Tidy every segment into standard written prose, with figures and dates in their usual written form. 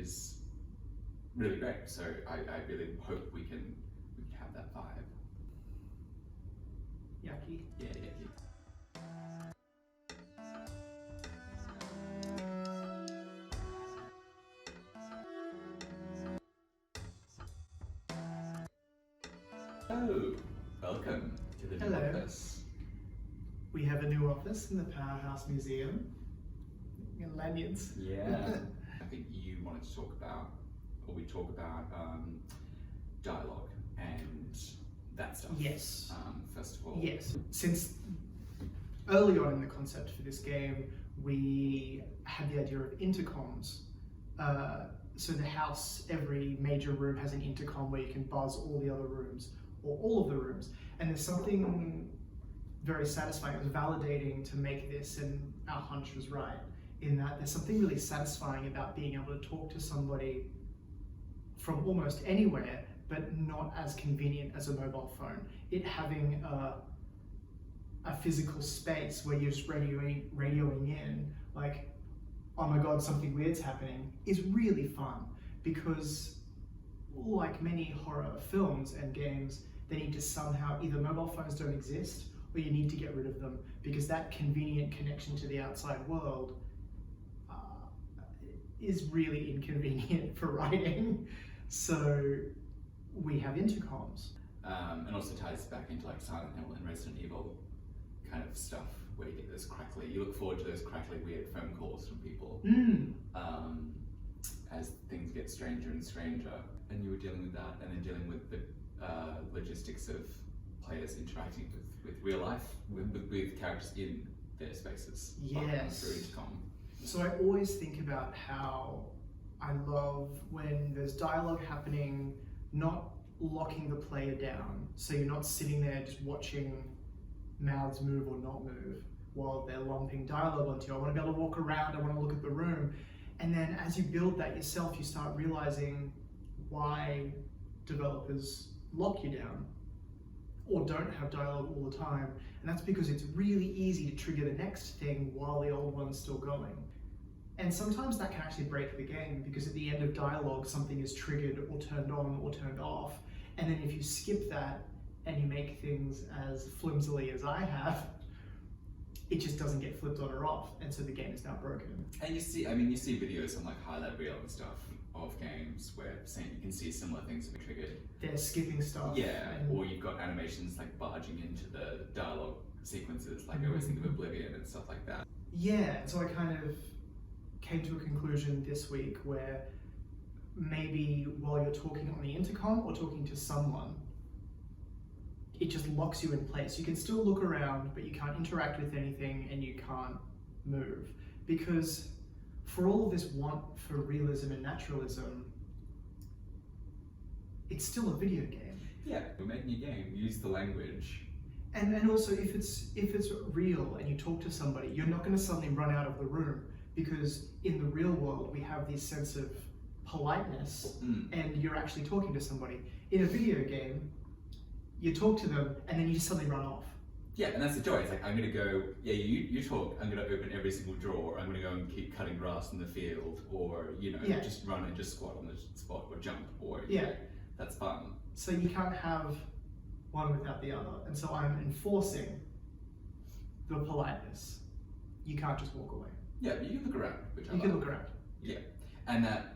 is really great. So I really hope we can have that vibe. Yucky. Yeah. Oh, welcome to the new Hello. office. We have a new office in the Powerhouse Museum in Lanyards. Yeah. I think you wanted to talk about, or we talk about dialogue and that stuff. Yes. First of all. Yes. Since early on in the concept for this game, we had the idea of intercoms. So the house, every major room has an intercom where you can buzz all the other rooms, or all of the rooms. And there's something very satisfying. It was validating to make this, and our hunch was right, in that there's something really satisfying about being able to talk to somebody from almost anywhere, but not as convenient as a mobile phone. It having a physical space where you're just radioing in, like, oh my god, something weird's happening, is really fun, because like many horror films and games, they need to somehow, either mobile phones don't exist, or you need to get rid of them, because that convenient connection to the outside world is really inconvenient for writing. So we have intercoms. And also ties back into like Silent Hill and Resident Evil kind of stuff, where you get those crackly, you look forward to those crackly weird phone calls from people as things get stranger and stranger. And you were dealing with that, and then dealing with the logistics of players interacting with real life, with characters in their spaces. Yes. Through intercom. So I always think about how I love when there's dialogue happening, not locking the player down. So you're not sitting there just watching mouths move or not move while they're lumping dialogue onto you. I want to be able to walk around, I want to look at the room. And then as you build that yourself, you start realizing why developers lock you down or don't have dialogue all the time. And that's because it's really easy to trigger the next thing while the old one's still going. And sometimes that can actually break the game, because at the end of dialogue, something is triggered or turned on or turned off. And then if you skip that and you make things as flimsily as I have, it just doesn't get flipped on or off, and so the game is now broken. And you see videos on like highlight reel and stuff of games where you can see similar things being triggered. They're skipping stuff. Yeah, or you've got animations like barging into the dialogue sequences, like I always think of Oblivion and stuff like that. Yeah, so I kind of came to a conclusion this week where maybe while you're talking on the intercom or talking to someone, it just locks you in place. You can still look around, but you can't interact with anything and you can't move. Because for all of this want for realism and naturalism, it's still a video game. Yeah, we're making a game, use the language. And also if it's real and you talk to somebody, you're not going to suddenly run out of the room, because in the real world we have this sense of politeness and you're actually talking to somebody. In a video game, you talk to them and then you just suddenly run off. Yeah, and that's the joy. It's like, I'm going to go, yeah, you talk, I'm going to open every single drawer, I'm going to go and keep cutting grass in the field, or, just run and just squat on the spot, or jump, or, that's fun. So you can't have one without the other. And so I'm enforcing the politeness. You can't just walk away. Yeah, but you can look around, which I like. You can look around. Yeah, and that,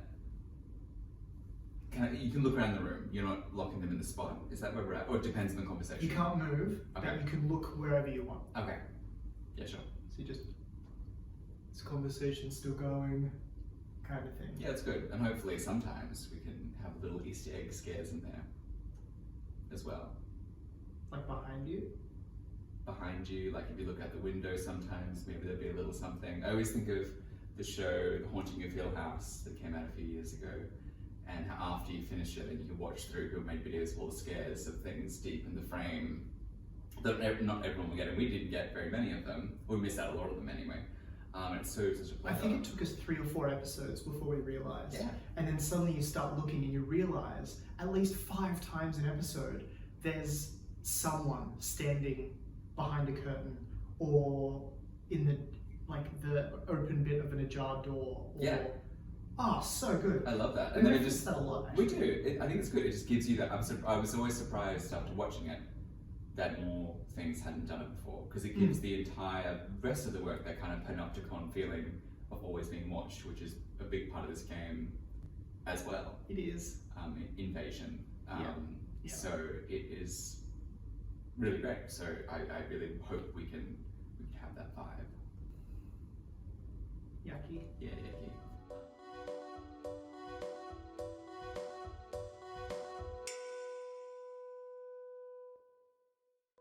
you can look around the room, you're not locking them in the spot. Is that where we're at? Or it depends on the conversation? You can't move, but you can look wherever you want. Okay, yeah, sure. So you just, this conversation's still going, kind of thing. Yeah, it's good. And hopefully sometimes we can have little Easter egg scares in there as well. Like behind you? Behind you, like if you look out the window sometimes, maybe there'll be a little something. I always think of the show The Haunting of Hill House that came out a few years ago, and how after you finish it and you can watch through who made videos of all the scares of things deep in the frame that not everyone will get, and we didn't get very many of them. We missed out a lot of them anyway. It's such a pleasure. I think it took us 3 or 4 episodes before we realized. Yeah. And then suddenly you start looking and you realize at least 5 times an episode there's someone standing behind a curtain or in the open bit of an ajar door, or Oh, so good. I love that. We And then it reference just, that a lot. we Actually. do. I think it's good. It just gives you that. I was always surprised after watching it that more things hadn't done it before, because it gives the entire rest of the work that kind of panopticon feeling of always being watched, which is a big part of this game as well. It is. Invasion. Yeah. So it is really great. So I really hope we can have that vibe. Yucky. Yeah, yeah, yeah.